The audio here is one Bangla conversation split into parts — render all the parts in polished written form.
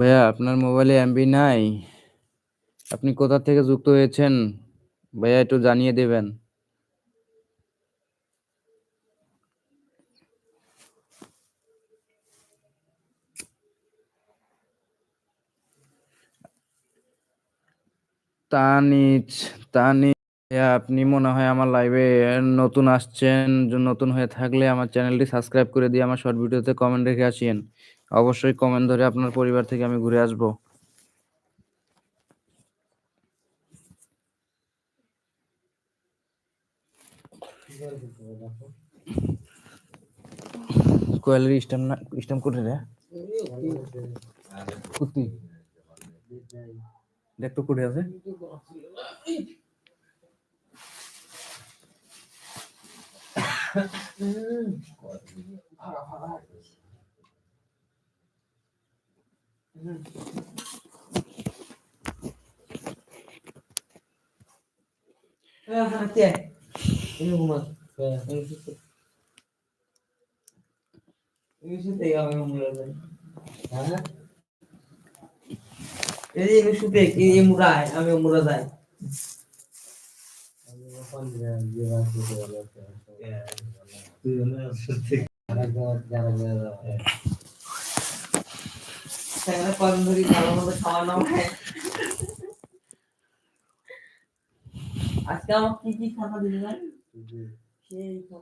ভাইয়া আপনার মোবাইলে এমবি নাই? আপনি কোথা থেকে যুক্ত হয়েছেন? ভাইয়া একটু জানিয়ে দেবেন। তানিজ, তানিজ ভাইয়া আপনি মনে হয় আমার লাইভে নতুন আসছেন। নতুন হয়ে থাকলে আমার চ্যানেলটি সাবস্ক্রাইব করে দিয়ে আমার শর্ট ভিডিওতে কমেন্ট রেখে আসিয়েন। অবশ্যই কমেন্ট ধরে আপনার পরিবার থেকে আমি ঘুরে আসবো। কোয়েলের স্টাম করে রে কুত্তি দেখ তো করে আছে।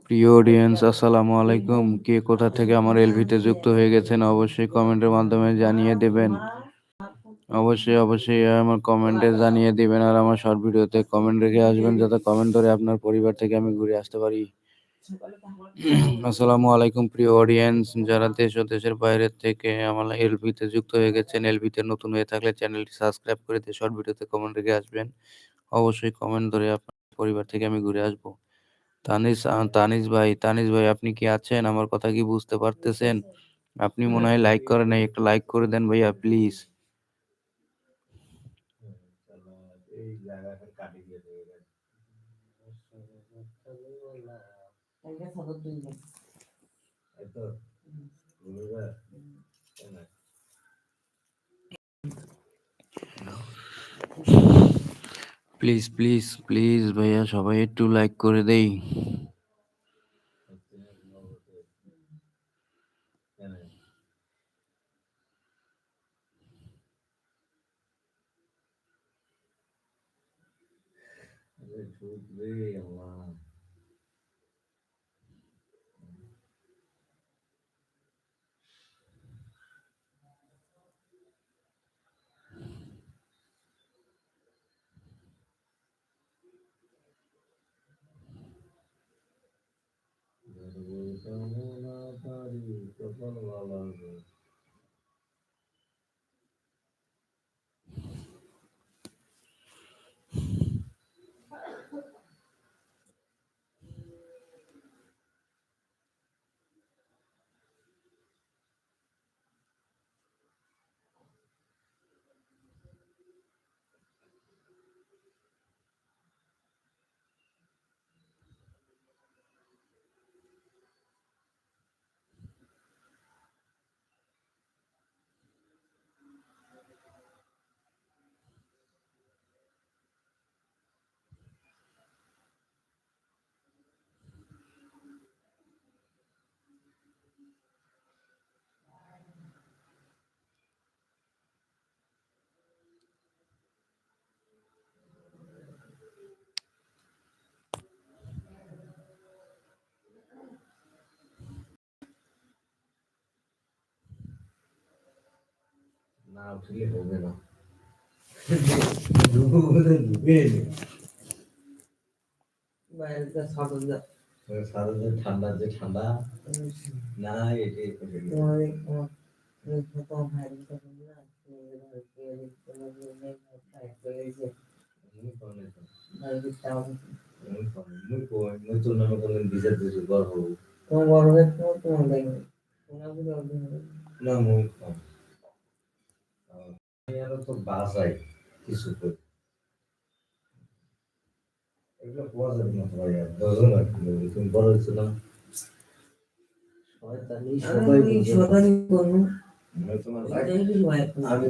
প্রিয় অডিয়েন্স, আসসালামু আলাইকুম। কে কোথা থেকে আমার এলভিতে যুক্ত হয়ে গেছেন অবশ্যই কমেন্টের মাধ্যমে জানিয়ে দেবেন। অবশ্যই আমার কমেন্টে জানিয়ে দিবেন আর আমার শর্ট ভিডিওতে কমেন্ট রেখে আসবেন, যাতে কমেন্ট ধরে আপনার পরিবার থেকে আমি ঘুরে আসতে পারি। আসসালামু আলাইকুম প্রিয় অডিয়েন্স, যারা দেশ ও দেশের বাইরে থেকে আমার এলভিতে যুক্ত হয়ে গেছেন। এলভিতে নতুন হয়ে থাকলে চ্যানেলটি সাবস্ক্রাইব করে দিয়ে শর্ট ভিডিওতে কমেন্ট রেখে আসবেন। অবশ্যই কমেন্ট ধরে আপনার পরিবার থেকে আমি ঘুরে আসবো। তানিজ ভাই আপনি কি আছেন? আমার কথা কি বুঝতে পারতেছেন? আপনি মনে হয় লাইক করেন নাই, একটা লাইক করে দেন ভাইয়া প্লিজ। প্লিজ প্লিজ প্লিজ ভাইয়া সবাই একটু লাইক করে দেই। আমি